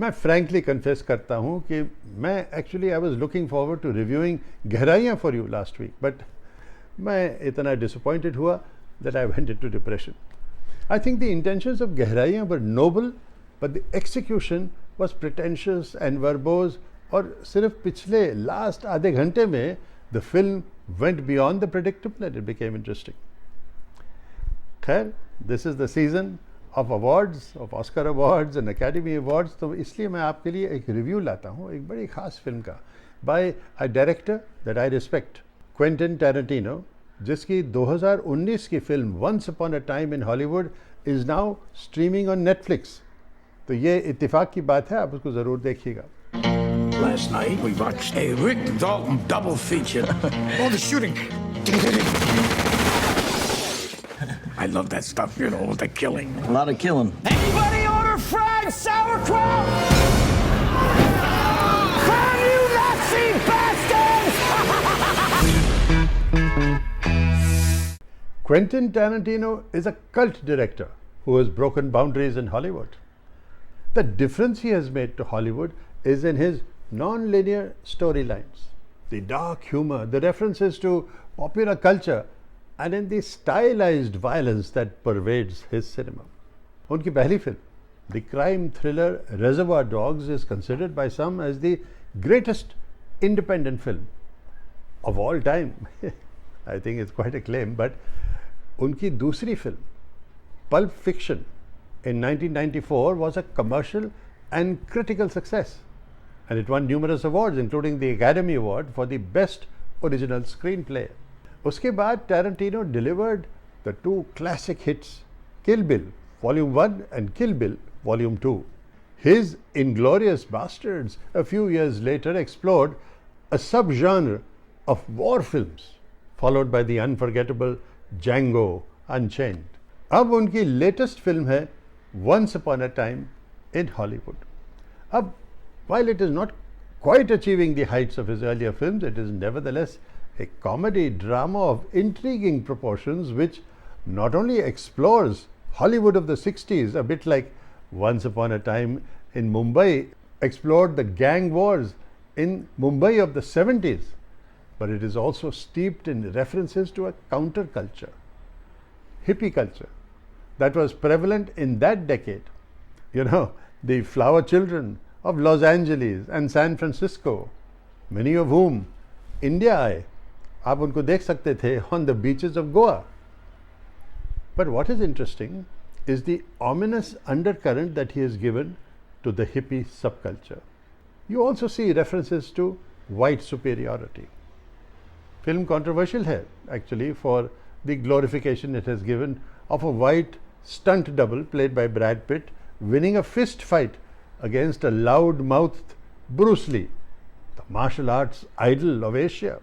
मैं frankly confess करता हूँ कि मैं actually I was looking forward to reviewing गहराइयाँ for you last week, but मैं इतना डिसअपॉइंटेड हुआ that I went into depression. I think the intentions of गहराइयाँ were noble, but the execution was pretentious and verbose, और सिर्फ पिछले last आधे घंटे में the film went beyond the predictable end it became interesting. खैर, this is the season of awards, of Oscar awards and academy awards, तो इसलिए मैं आपके लिए एक रिव्यू लाता हूँ एक बड़ी ख़ास फिल्म का by a director that I respect, Quentin Tarantino, जिसकी 2019 की film once upon a time in Hollywood is now streaming on Netflix. तो ये इत्तेफाक की बात है, आप उसको ज़रूर देखिएगा. Last night we watched a Rick Dalton double feature. All the shooting. I love that stuff, you know, the killing. A lot of killing. Anybody order fried sauerkraut? Come, you Nazi bastards! Quentin Tarantino is a cult director who has broken boundaries in Hollywood. The difference he has made to Hollywood is in his non-linear storylines, the dark humor, the references to popular culture, and in the stylized violence that pervades his cinema. उनकी पहली film, the crime thriller Reservoir Dogs, is considered by some as the greatest independent film of all time. I think it's quite a claim, but उनकी दूसरी film, Pulp Fiction, in 1994 was a commercial and critical success, and it won numerous awards, including the Academy Award for the Best Original Screenplay. उसके बाद Tarantino delivered the two classic hits, Kill Bill Volume 1 and Kill Bill Volume 2. His Inglourious Bastards a few years later explored a subgenre of war films, followed by the unforgettable Django Unchained. अब उनकी latest film है Once Upon a Time in Hollywood. अब, while it is not quite achieving the heights of his earlier films, it is nevertheless a comedy drama of intriguing proportions which not only explores Hollywood of the 60s, a bit like Once Upon a Time in Mumbai explored the gang wars in Mumbai of the 70s, but it is also steeped in references to a counterculture, hippie culture, that was prevalent in that decade. You know, the flower children of Los Angeles and San Francisco, many of whom India आए, आप उनको देख सकते थे on the beaches of Goa. But what is interesting is the ominous undercurrent that he has given to the hippie subculture. You also see references to white superiority. Film controversial है actually for the glorification it has given of a white stunt double played by Brad Pitt winning a fist fight against a loud-mouthed Bruce Lee, the martial arts idol of Asia.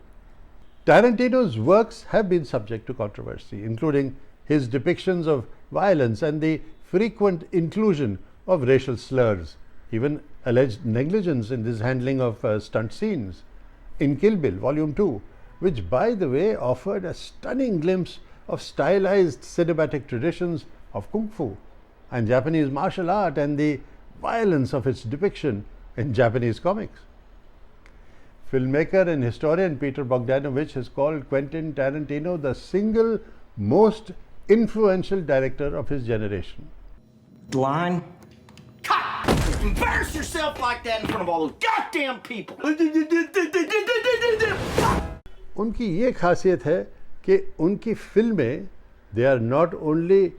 Tarantino's works have been subject to controversy, including his depictions of violence and the frequent inclusion of racial slurs, even alleged negligence in his handling of stunt scenes. In Kill Bill Volume 2, which by the way offered a stunning glimpse of stylized cinematic traditions of Kung Fu and Japanese martial art and the violence of its depiction in Japanese comics. Filmmaker and historian Peter Bogdanovich has called Quentin Tarantino the single most influential director of his generation. Line. Cut! Embarrass yourself like that in front of all those goddamn people! उनकी ये खासियत है कि उनकी फिल्में they are not only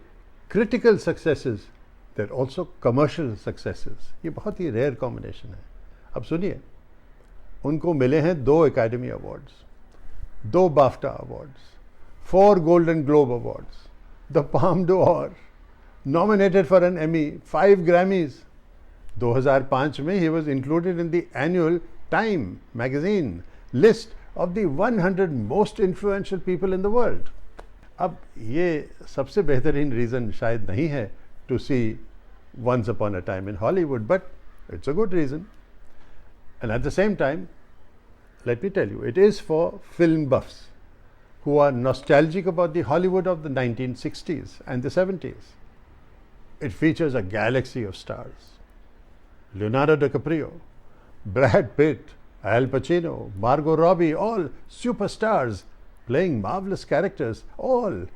critical successes, they are also commercial successes. ये बहुत ही rare combination है. अब सुनिए, उनको मिले हैं 2 Academy Awards, 2 BAFTA Awards, 4 Golden Globe Awards, the Palme d'Or, nominated for an Emmy, 5 Grammys. 2005 में he was included in the annual Time magazine list of the 100 most influential people in the world. अब ये सबसे बेहतरीन reason शायद नहीं है to see Once Upon a Time in Hollywood, but it's a good reason. And at the same time, let me tell you, it is for film buffs who are nostalgic about the Hollywood of the 1960s and the 70s. It features a galaxy of stars. Leonardo DiCaprio, Brad Pitt, Al Pacino, Margot Robbie, all superstars playing marvelous characters, all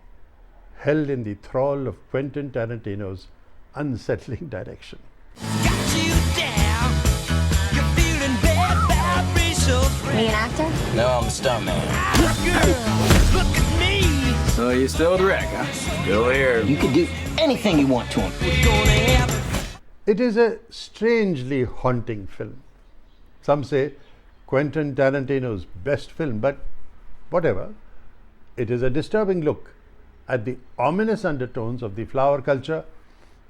held in the thrall of Quentin Tarantino's unsettling direction. Got you down. You're feeling bad vibrations. Are you an actor? No, I'm a stuntman. Girl, look at me. So you still direct, huh? Still here. You can do anything you want to him. We're gonna have it. It is a strangely haunting film. Some say Quentin Tarantino's best film, but whatever. It is a disturbing look at the ominous undertones of the flower culture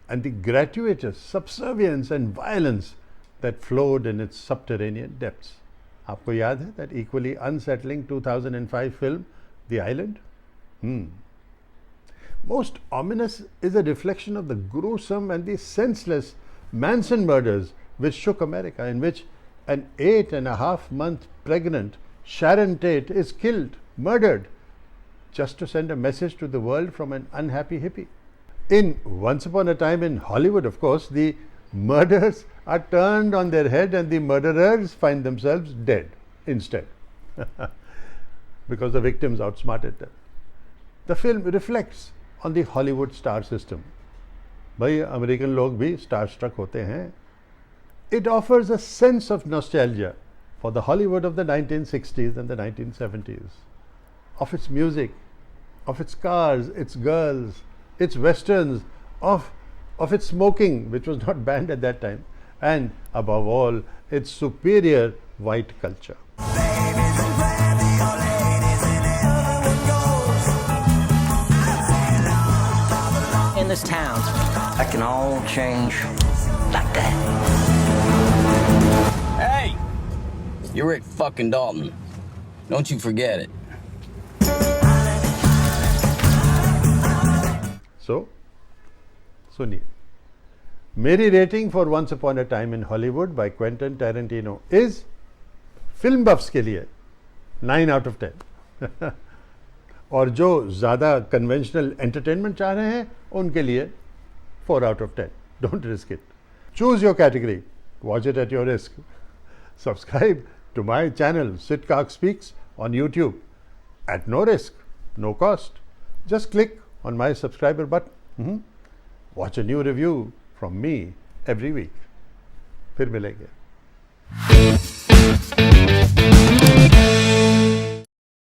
and the gratuitous subservience and violence that flowed in its subterranean depths. आपको याद है that equally unsettling 2005 film, The Island? Most ominous is a reflection of the gruesome and the senseless Manson murders which shook America, in which an 8.5-month pregnant Sharon Tate is killed, murdered, just to send a message to the world from an unhappy hippie. In Once Upon a Time in Hollywood, of course, the murders are turned on their head and the murderers find themselves dead instead because the victims outsmarted them. The film reflects on the Hollywood star system. भाई American लोग भी starstruck होते हैं. It offers a sense of nostalgia for the Hollywood of the 1960s and the 1970s, of its music, of its cars, its girls, its westerns, of its smoking, which was not banned at that time, and above all, its superior white culture. In this town, that can all change like that. Hey! You're Rick fucking Dalton. Don't you forget it. So, सुनिए, मेरी rating for once upon a time in Hollywood by Quentin Tarantino is film buffs के लिए 9 out of 10 और जो ज़्यादा conventional entertainment चाह रहे हैं उनके लिए 4 out of 10. Don't risk it. Choose your category. Watch it at your risk. Subscribe to my channel Sitkak Speaks on YouTube at no risk, no cost. Just click on my subscriber button. Watch a new review from me every week. फिर मिलेंगे.